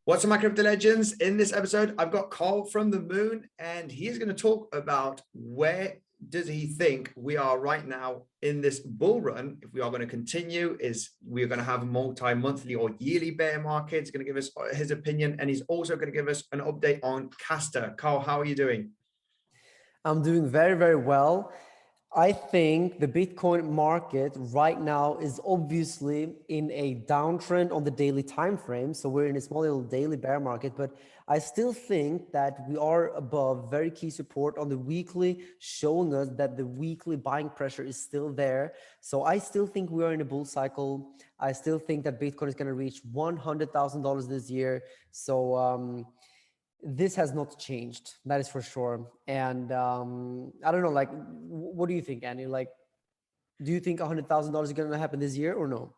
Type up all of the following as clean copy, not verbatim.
What's up, my crypto legends? In this episode, I've got Carl from the moon, and he's going to talk about where does he think we are right now in this bull run. If we are going to continue, is we're going to have a multi-monthly or yearly bear market. He's going to give us his opinion, and he's also going to give us an update on CASTA. Carl, how are you doing? I'm doing very, very well. I think the Bitcoin market right now is obviously in a downtrend on the daily time frame. So we're in a small little daily bear market, but I still think that we are above very key support on the weekly, showing us that the weekly buying pressure is still there. So I still think we are in a bull cycle. I still think that Bitcoin is going to reach $100,000 this year. So this has not changed, that is for sure. And I don't know, like, what do you think, Annie? Like, do you think $100,000 is going to happen this year or no?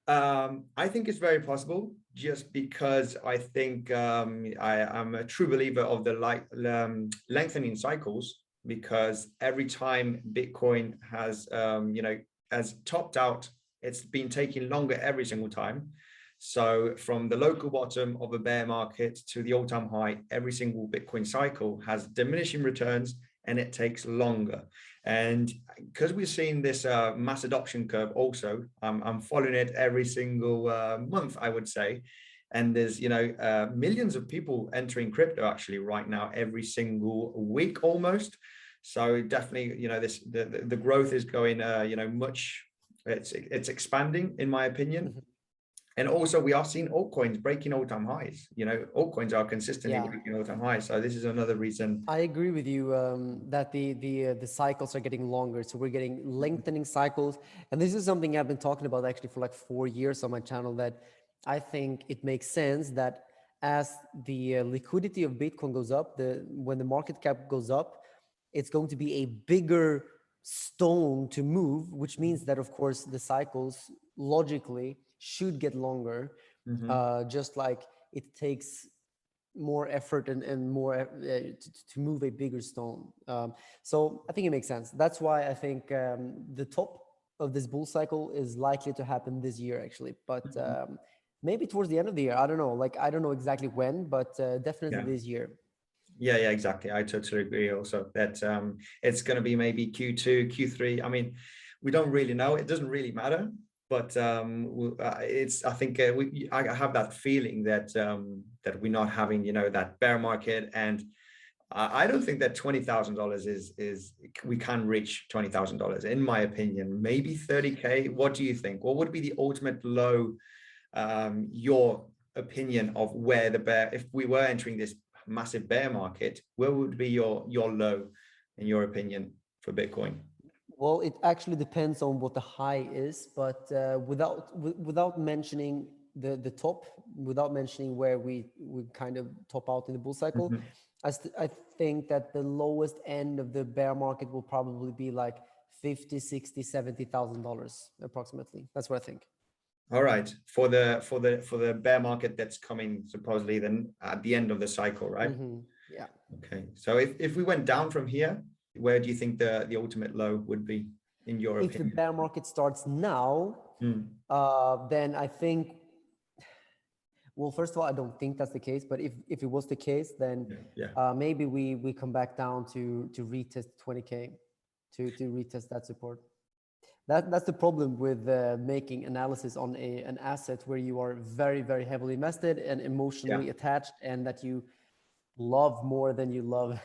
I think it's very possible, just because I think I am a true believer of the lengthening cycles, because every time Bitcoin has has topped out, it's been taking longer every single time. So from the local bottom of a bear market to the all-time high, every single Bitcoin cycle has diminishing returns, and it takes longer. And because we're seeing this mass adoption curve also, I'm following it every single month, I would say. And there's, millions of people entering crypto actually right now, every single week almost. So definitely, the growth is going, it's expanding, in my opinion. Mm-hmm. And also we are seeing altcoins breaking all-time highs. Altcoins are consistently breaking all-time highs. So this is another reason. I agree with you that the cycles are getting longer. So we're getting lengthening cycles. And this is something I've been talking about actually for like 4 years on my channel, that I think it makes sense that as the liquidity of Bitcoin goes up, when the market cap goes up, it's going to be a bigger stone to move, which means that, of course, the cycles logically should get longer. Mm-hmm. Just like it takes more effort and more to move a bigger stone. So I think it makes sense. That's why I think the top of this bull cycle is likely to happen this year, actually. But maybe towards the end of the year. I don't know. Like, I don't know exactly when, but definitely this year. Yeah, exactly. I totally agree also that it's going to be maybe Q2, Q3. I mean, we don't really know. It doesn't really matter. But I think I have that feeling that we're not having, that bear market. And I don't think that $20,000 is we can reach $20,000, in my opinion. Maybe 30K. What do you think? What would be the ultimate low, your opinion of where the bear, if we were entering this massive bear market, where would be your low, in your opinion, for Bitcoin? Well, it actually depends on what the high is, but without mentioning the top, without mentioning where we kind of top out in the bull cycle, I think that the lowest end of the bear market will probably be like $50,000, $60,000, $70,000 approximately. That's what I think. All right, for the bear market that's coming supposedly then at the end of the cycle, right? Yeah. Okay, so if we went down from here, where do you think the ultimate low would be, in your opinion? If the bear market starts now, then I think, well, first of all, I don't think that's the case, but if it was the case, then maybe we come back down to retest 20K, to retest that support. That's the problem with making analysis on an asset where you are very, very heavily invested and emotionally attached, and that you love more than you love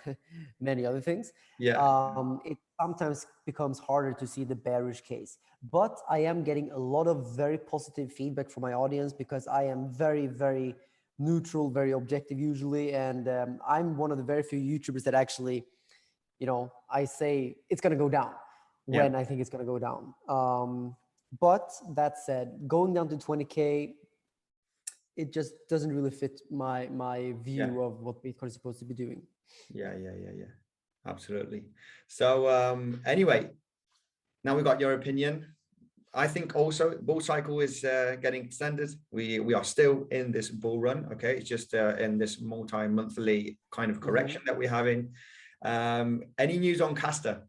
many other things. It sometimes becomes harder to see the bearish case. But I am getting a lot of very positive feedback from my audience, because I am very, very neutral, very objective usually. And I'm one of the very few YouTubers that actually, I say it's going to go down when I think it's going to go down. But that said, going down to 20K, it just doesn't really fit my view of what Bitcoin is supposed to be doing. Yeah. Absolutely. So anyway, now we got your opinion. I think also bull cycle is getting extended. We are still in this bull run. Okay, it's just in this multi-monthly kind of correction that we're having. Any news on CASTA?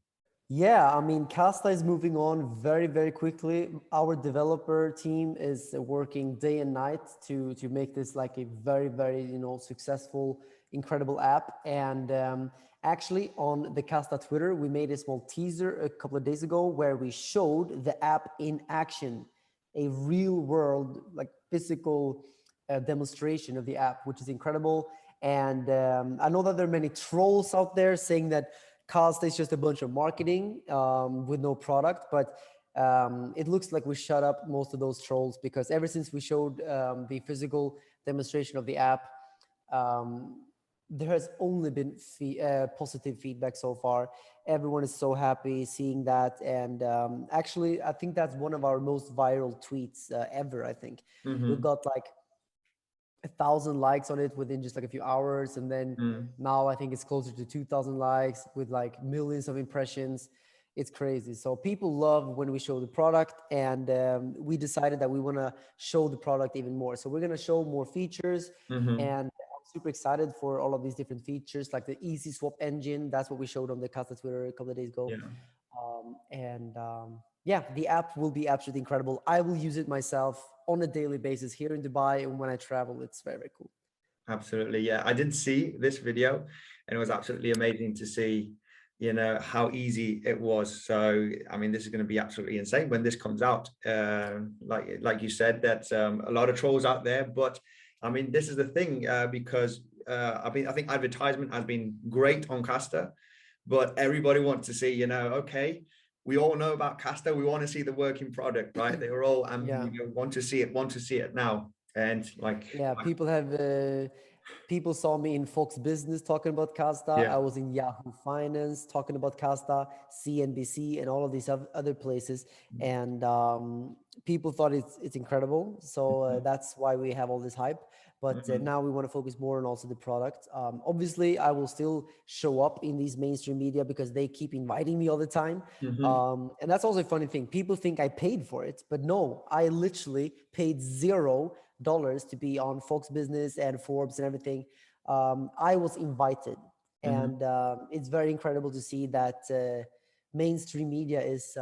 Yeah, I mean, CASTA is moving on very, very quickly. Our developer team is working day and night to make this like a very, very, successful, incredible app. And actually on the CASTA Twitter, we made a small teaser a couple of days ago where we showed the app in action, a real world, like physical demonstration of the app, which is incredible. And I know that there are many trolls out there saying that CASTA is just a bunch of marketing with no product, but it looks like we shut up most of those trolls, because ever since we showed the physical demonstration of the app, there has only been positive feedback so far. Everyone is so happy seeing that. And actually, I think that's one of our most viral tweets ever, I think. We've got like 1,000 likes on it within just like a few hours, and then now I think it's closer to 2,000 likes with like millions of impressions. It's crazy. So people love when we show the product, and we decided that we want to show the product even more. So we're going to show more features, and I'm super excited for all of these different features, like the easy swap engine. That's what we showed on the CASTA Twitter a couple of days ago. Yeah, the app will be absolutely incredible. I will use it myself on a daily basis here in Dubai, and when I travel, it's very, very cool. Absolutely. Yeah, I did see this video, and it was absolutely amazing to see, how easy it was. So, I mean, this is going to be absolutely insane when this comes out. Like you said, that a lot of trolls out there, but I mean, this is the thing, because I think advertisement has been great on CASTA, but everybody wants to see, okay, we all know about CASTA. We want to see the working product, right? They were all want to see it now. And people saw me in Fox Business talking about CASTA. I was in Yahoo Finance talking about CASTA, CNBC, and all of these other places. And people thought it's incredible. So that's why we have all this hype. But now we want to focus more on also the product. Obviously, I will still show up in these mainstream media because they keep inviting me all the time. And that's also a funny thing. People think I paid for it, but no, I literally paid $0 to be on Fox Business and Forbes and everything. I was invited. And it's very incredible to see that mainstream media is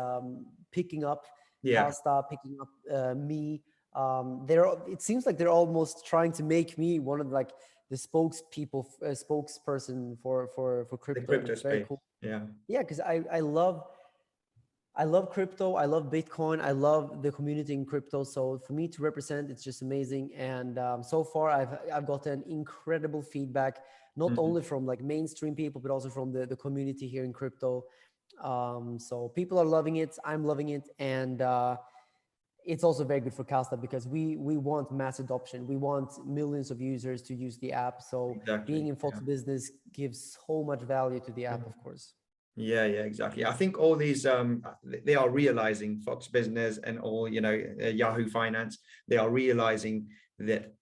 picking up CASTA, picking up me. It seems like they're almost trying to make me one of like the spokesperson for crypto. The crypto it's very space. cool. Yeah, because I love crypto. I love Bitcoin. I love the community in crypto. So for me to represent, it's just amazing. And so far, I've gotten incredible feedback, not only from like mainstream people, but also from the community here in crypto. So people are loving it. I'm loving it. And it's also very good for CASTA because we want mass adoption. We want millions of users to use the app. So being in Fox Business gives so much value to the app, of course. Yeah, exactly. I think all these they are realizing, Fox Business and all, Yahoo Finance, they are realizing that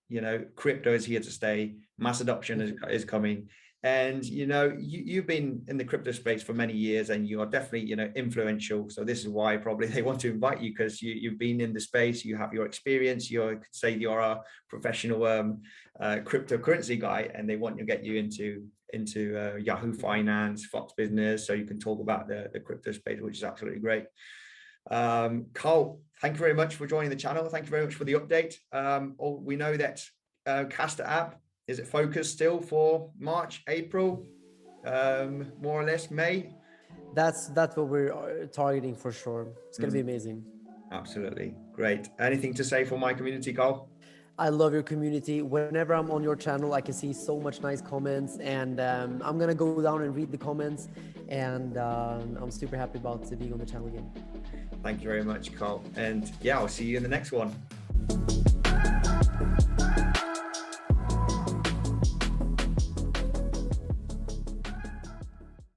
crypto is here to stay. Mass adoption is coming. And you've been in the crypto space for many years, and you are definitely influential. So this is why probably they want to invite you, because you've been in the space, you have your experience. You could say you're a professional cryptocurrency guy, and they want to get you into Yahoo Finance, Fox Business, so you can talk about the crypto space, which is absolutely great. Carl, thank you very much for joining the channel. Thank you very much for the update. We know that CASTA app, is it focused still for March, April, more or less May? That's what we're targeting for sure. It's going to be amazing. Absolutely. Great. Anything to say for my community, Carl? I love your community. Whenever I'm on your channel, I can see so much nice comments, and I'm going to go down and read the comments, and I'm super happy about being on the channel again. Thank you very much, Carl. And yeah, I'll see you in the next one.